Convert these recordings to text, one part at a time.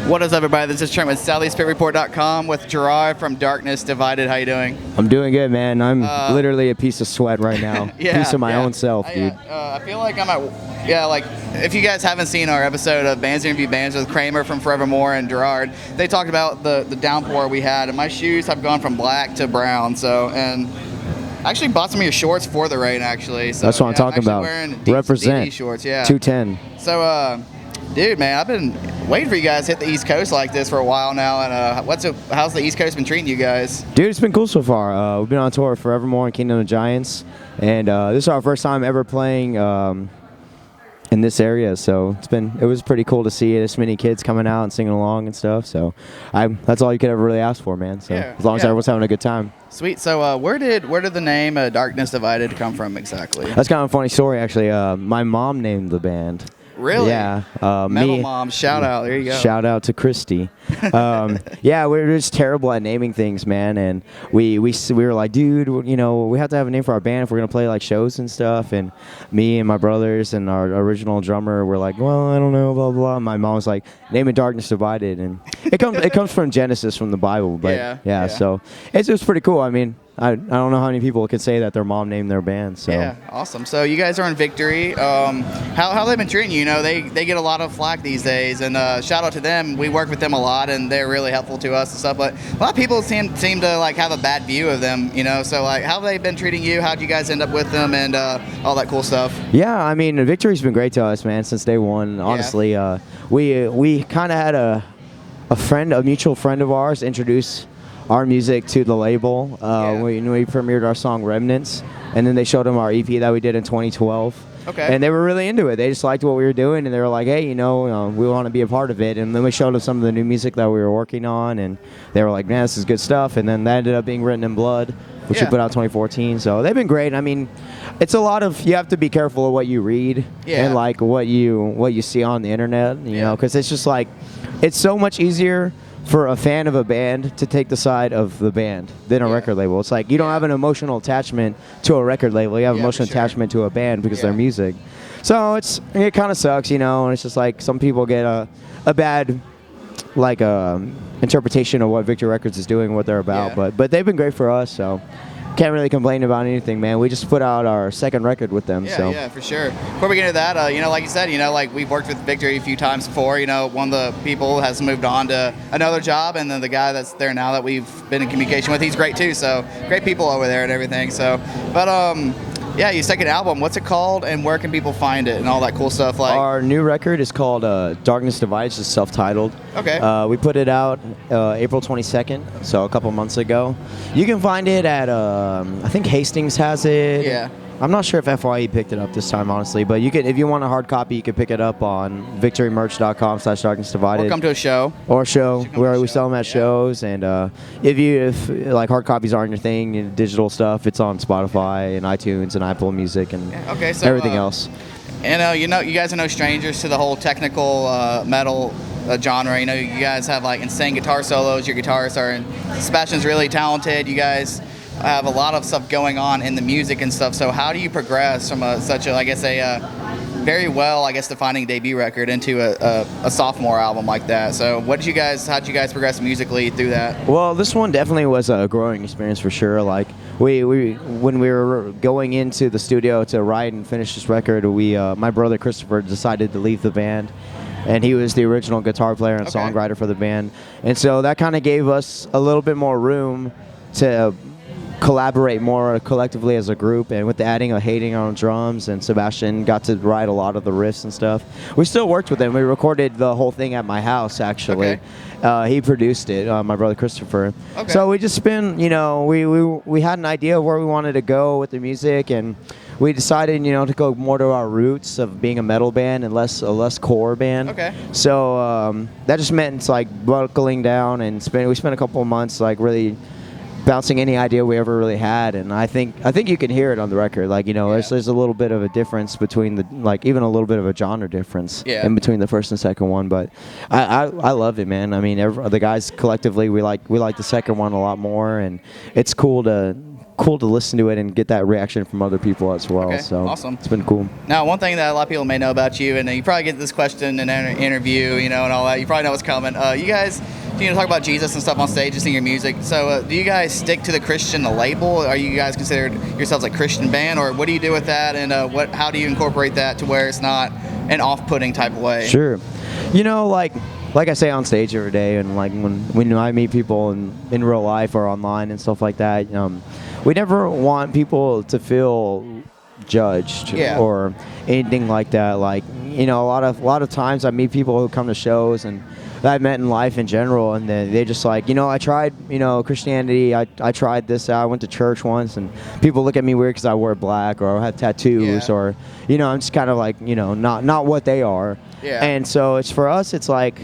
What is up, everybody? This is Trenton with SallySpitReport.com with Gerard from Darkness Divided. How you doing? I'm doing good, man. I'm literally a piece of sweat right now. Piece of my own self, dude. I feel like I'm at, like, if you guys haven't seen our episode of Bands Interview Bands with Kramer from Forevermore and Gerard, they talked about the downpour we had, and my shoes have gone from black to brown, and I actually bought some of your shorts for the rain, actually. So, that's what I'm talking about. Represent. DD shorts, yeah. 210. So, dude, man, I've been waiting for you guys to hit the East Coast like this for a while now. And how's the East Coast been treating you guys? Dude, it's been cool so far. We've been on tour with Forevermore and Kingdom of Giants, and this is our first time ever playing in this area. So it was pretty cool to see this many kids coming out and singing along and stuff. So that's all you could ever really ask for, man. So as long as everyone's having a good time. Sweet. So where did the name Darkness Divided come from exactly? That's kind of a funny story, actually. My mom named the band. Really? Yeah. Metal Mom, shout out. There you go. Shout out to Christy. Yeah, we're just terrible at naming things, man. And we were like, dude, we have to have a name for our band if we're going to play like shows and stuff. And me and my brothers and our original drummer were like, well, I don't know, blah, blah, blah. My mom was like, name it Darkness Divided. And it comes from Genesis, from the Bible. But yeah. So it was pretty cool. I mean, I don't know how many people could say that their mom named their band. So. Yeah, awesome. So you guys are in Victory. How they been treating you? They get a lot of flack these days, and shout out to them. We work with them a lot, and they're really helpful to us and stuff. But a lot of people seem to like have a bad view of them. So like, how have they been treating you? How'd you guys end up with them, and all that cool stuff? Yeah, I mean, Victory's been great to us, man, since day one. Honestly, we kind of had a mutual friend of ours introduce our music to the label. We premiered our song Remnants, and then they showed them our EP that we did in 2012. Okay. And they were really into it. They just liked what we were doing, and they were like, hey, we want to be a part of it. And then we showed them some of the new music that we were working on, and they were like, man, this is good stuff. And then that ended up being Written in Blood, which we put out 2014. So they've been great. I mean, it's a lot of, you have to be careful of what you read and like what you see on the internet, because it's just like, it's so much easier for a fan of a band to take the side of the band than a record label. It's like you don't have an emotional attachment to a record label. You have emotional attachment to a band because of their music. So it kind of sucks, and it's just like some people get a bad interpretation of what Victory Records is doing, what they're about. But they've been great for us, so can't really complain about anything, man. We just put out our second record with them. Yeah, for sure. Before we get into that, like you said, like we've worked with Victory a few times before. One of the people has moved on to another job, and then the guy that's there now that we've been in communication with, he's great too. So great people over there and everything. So, but your second album, what's it called, and where can people find it, and all that cool stuff? Like our new record is called Darkness Divided. It's just self-titled. Okay. We put it out April 22nd, so a couple months ago. You can find it at I think Hastings has it. Yeah. I'm not sure if FYE picked it up this time, honestly, but you can, if you want a hard copy, you can pick it up on victorymerch.com/darknessdivided. Or come to a show. Or a show. We sell them at shows, and if like hard copies aren't your thing, digital stuff, it's on Spotify and iTunes and Apple Music and everything else. And you guys are no strangers to the whole technical metal genre. You guys have like insane guitar solos. Your guitarists Sebastian's really talented. You guys have a lot of stuff going on in the music and stuff. So how do you progress from such a very well, defining debut record into a sophomore album like that? So how'd you guys progress musically through that? Well, this one definitely was a growing experience for sure. Like when we were going into the studio to write and finish this record, my brother Christopher decided to leave the band. And he was the original guitar player and songwriter for the band. And so that kind of gave us a little bit more room to collaborate more collectively as a group, and with the adding of Hayden on drums, and Sebastian got to write a lot of the riffs and stuff. We still worked with him. We recorded the whole thing at my house, actually. He produced it, my brother Christopher. So we just been, we had an idea of where we wanted to go with the music, and we decided, to go more to our roots of being a metal band and a less core band. So that just meant it's like buckling down, and we spent a couple of months really bouncing any idea we ever really had, and I think you can hear it on the record. There's a little bit of a difference between even a little bit of a genre difference in between the first and second one. But I love it, man. I mean, the guys collectively we like the second one a lot more, and it's cool to cool to listen to it and get that reaction from other people as well. Okay, so awesome. It's been cool. Now, one thing that a lot of people may know about you, and you probably get this question in an interview, and all that. You probably know what's coming. You guys, talk about Jesus and stuff on stage, just sing your music. So, do you guys stick to the Christian label? Are you guys considered yourselves a Christian band, or what do you do with that? And how do you incorporate that to where it's not an off-putting type of way? Sure. Like I say on stage every day, and like when I meet people in real life or online and stuff like that, we never want people to feel judged or anything like that. Like, a lot of times I meet people who come to shows and that I've met in life in general, and they just like, I tried, Christianity. I tried this out. I went to church once, and people look at me weird because I wear black or I have tattoos or, I'm just kind of like, not what they are. Yeah. And so it's for us, it's like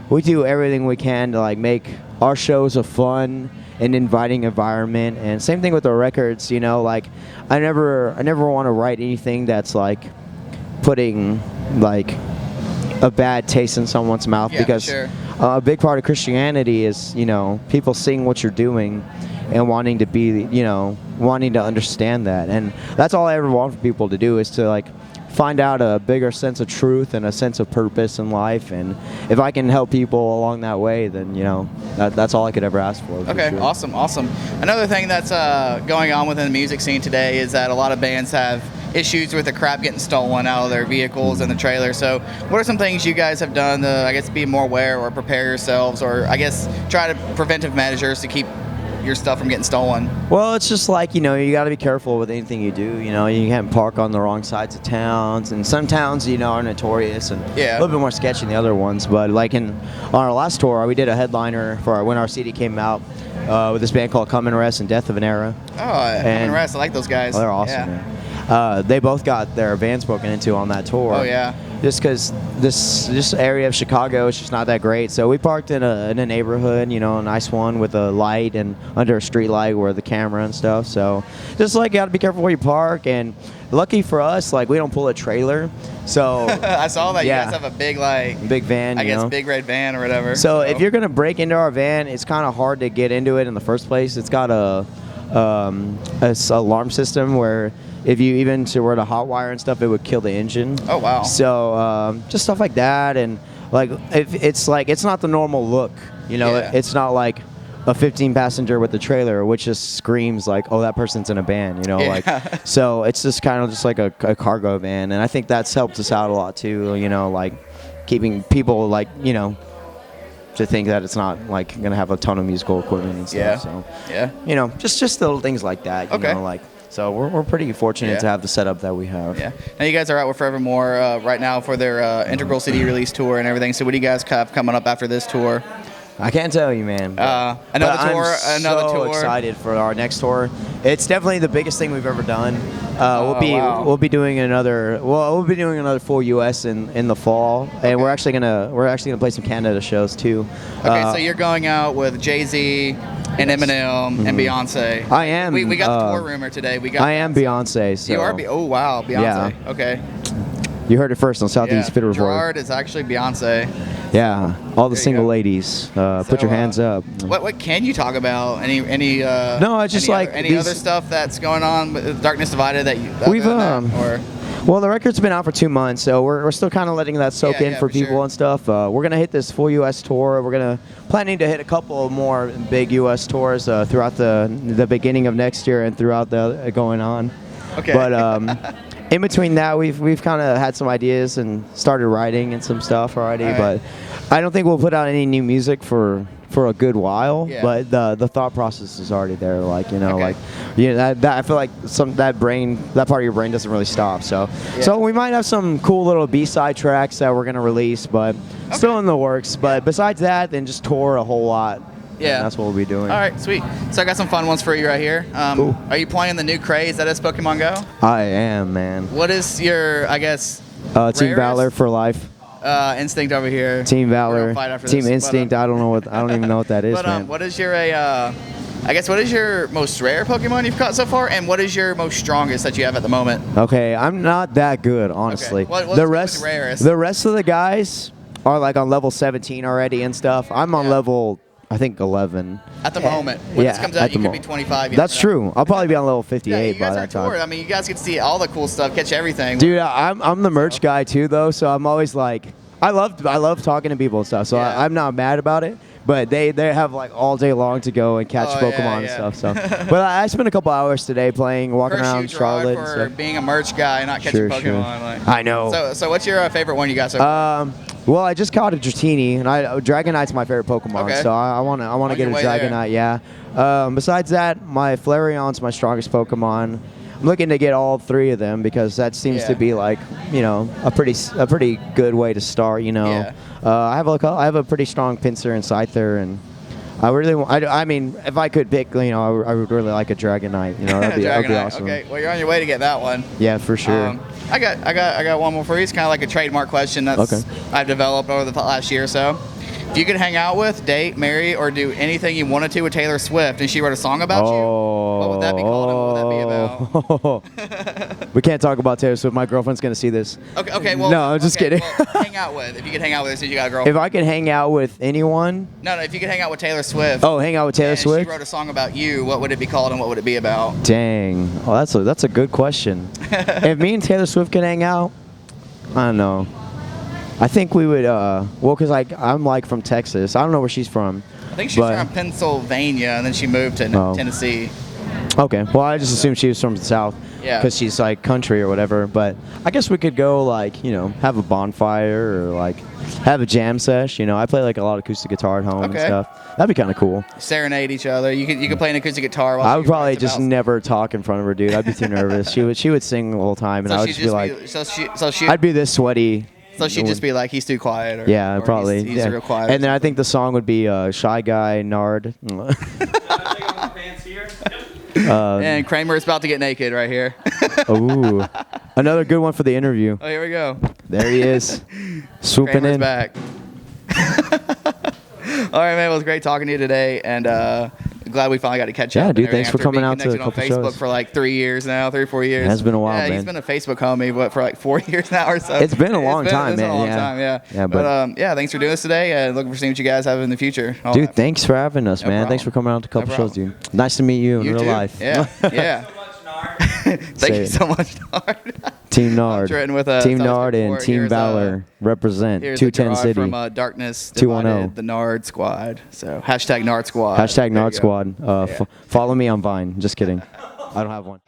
we do everything we can to like make our shows a fun and inviting environment. And same thing with the records, like I never want to write anything that's like putting like a bad taste in someone's mouth, because a big part of Christianity is, people seeing what you're doing and wanting to be, wanting to understand that. And that's all I ever want for people to do, is to like find out a bigger sense of truth and a sense of purpose in life. And if I can help people along that way, then that's all I could ever ask for. Okay, sure. awesome. Another thing that's going on within the music scene today is that a lot of bands have issues with the crap getting stolen out of their vehicles and the trailer. So what are some things you guys have done to, I guess, be more aware or prepare yourselves, or I guess try to preventive measures to keep your stuff from getting stolen? Well, it's just like, you got to be careful with anything you do. You can't park on the wrong sides of towns, and some towns, are notorious and a little bit more sketchy than the other ones. But like on our last tour, we did a headliner for when our CD came out with this band called Come and Rest and Death of an Era. Oh, Come and Rest, I like those guys. Oh, they're awesome, man. They both got their vans broken into on that tour. Oh, yeah. Just because this area of Chicago is just not that great. So we parked in a neighborhood, a nice one with a light and under a street light where the camera and stuff. So just like, you got to be careful where you park. And lucky for us, like, we don't pull a trailer. So I saw that you guys have a big van, I guess big red van or whatever. So if you're gonna break into our van, it's kind of hard to get into it in the first place. It's got a alarm system where if you even were to hot wire and stuff, it would kill the engine. Oh, wow. So just stuff like that. And like, it's not the normal look, It's not like a 15-passenger with a trailer, which just screams like, oh, that person's in a van, like. So it's just kind of just like a cargo van. And I think that's helped us out a lot too, like keeping people like, to think that it's not like going to have a ton of musical equipment and stuff. So just little things like that, you know, like. So we're pretty fortunate to have the setup that we have. Yeah. Now you guys are out with Forevermore right now for their integral CD release tour and everything. So what do you guys have coming up after this tour? I can't tell you, man. Another tour. I'm so excited for our next tour. It's definitely the biggest thing we've ever done. We'll be doing another full U.S. in the fall, and we're actually gonna play some Canada shows too. Okay, so you're going out with Jay-Z and Eminem and Beyonce. I am. We got the tour rumor today. I am Beyonce. So. You are. Oh wow, Beyonce. Yeah. Okay. You heard it first on Southeast Fit Report. Gerard is actually Beyonce. Yeah, all the single ladies, put your hands up. What can you talk about? Any? No, it's just any other stuff that's going on with Darkness Divided that we've Well, the record's been out for 2 months, so we're still kind of letting that soak in for people and stuff. We're gonna hit this full U.S. tour. We're planning to hit a couple more big U.S. tours throughout the beginning of next year and throughout the going on. Okay. But in between that, we've kind of had some ideas and started writing and some stuff already. But I don't think we'll put out any new music for a good while. Yeah. But the thought process is already there. Like that I feel like that part of your brain doesn't really stop. So we might have some cool little B-side tracks that we're gonna release, but still in the works. But besides that, then just tour a whole lot. Yeah, and that's what we'll be doing. All right, sweet. So I got some fun ones for you right here. Cool. Are you playing the new craze that is Pokemon Go? I am, man. What is your, I guess, Team Valor for life. Instinct over here. Team Valor. Team this. Instinct. I don't even know what that is, man. What is your what is your most rare Pokemon you've caught so far, and what is your most strongest that you have at the moment? Okay, I'm not that good, honestly. Okay. What's the rarest? The rest of the guys are like on level 17 already and stuff. I'm on level I think 11. At the moment. When yeah, this comes at out, the you could be moment. 25. You That's never know. true. I'll probably be on level 58 Yeah, you by guys that are time. toured. I mean, you guys get to see all the cool stuff, catch everything. Dude, I'm the merch guy too, though. So I'm always like, I love talking to people and stuff. So Yeah. I'm not mad about it. But they have like all day long to go and catch Oh, Pokemon yeah, and yeah. stuff. So, but I spent a couple hours today playing, walking First around huge Charlotte. ride and for stuff. being a merch guy, not catching Sure, sure. Pokemon. Like. I know. So what's your favorite one you got so far? Well, I just caught a Dratini, and Dragonite's my favorite Pokemon, Okay. so I want to get a your way there. Dragonite. Yeah. Besides that, my Flareon's my strongest Pokemon. I'm looking to get all 3 of them because that seems Yeah. to be like, you know, a pretty good way to start. You know, Yeah. I have a pretty strong Pinsir and Scyther, and I mean, if I could pick, you know, I would really like a Dragonite. You know, that'd be Dragonite. awesome. Okay, well you're on your way to get that one. Yeah, for sure. I got one more for you. It's kind of like a trademark question that's Okay. I've developed over the last year or so. If you could hang out with, date, marry, or do anything you wanted to with Taylor Swift, and she wrote a song about you, what would that be called and what would that be about? We can't talk about Taylor Swift. My girlfriend's gonna see this. Okay, well. No, I'm just okay, kidding. Well, hang out with. If you could hang out with her since you got a girlfriend. If I could hang out with anyone, No, if you could hang out with Taylor Swift. oh, hang out with Taylor and Swift. she wrote a song about you, what would it be called and what would it be about? Dang, oh, that's a good question. If me and Taylor Swift could hang out, I don't know. I think we would. Well, because I'm like from Texas. I don't know where she's from. I think she's but- from Pennsylvania, and then she moved to Oh. Tennessee. Okay. Well, I just assumed she was from the South. Yeah. Because she's like country or whatever. But I guess we could go like, you know, have a bonfire or like have a jam sesh. You know, I play like a lot of acoustic guitar at home and Okay. stuff. That'd be kind of cool. Serenade each other. You could play an acoustic guitar. While I she would probably writes just about- never talk in front of her, dude. I'd be too nervous. She would sing the whole time, and I would she'd just be like, I'd be this sweaty. So she'd just be like, he's too quiet. Or, Yeah, or probably. He's yeah. real quiet. And then I think the song would be Shy Guy Nard. And Kramer's about to get naked right here. Ooh, another good one for the interview. Oh, here we go. There he is, swooping Kramer's in. back. All right, man. It was great talking to you today, and glad we finally got to catch Yeah, up. and dude, everything thanks for after coming being out to a connected couple on Facebook shows. for like 3 years now, 3 or 4 years. It has been a while, yeah, man. he's been a Facebook homie, but for like 4 years now or so. It's been a long time, It's been man, a long yeah. time, yeah. Yeah, but yeah, thanks for doing this today, and looking for seeing what you guys have in the future. All Dude, that. thanks for having us, No man. Thanks for problem. coming out to a couple No shows, problem. dude. Nice to meet you in You real too. life. Yeah, yeah. Thank Say you it. so much, Nard. Team Nard. Trenton with Team Southern Nard and Support. Team Here's, Valor represent Here's 210 a City. from Darkness 210. Divided, the Nard Squad. So hashtag Nard Squad. Hashtag There Nard you go. Squad. Follow me on Vine. Just kidding. I don't have one.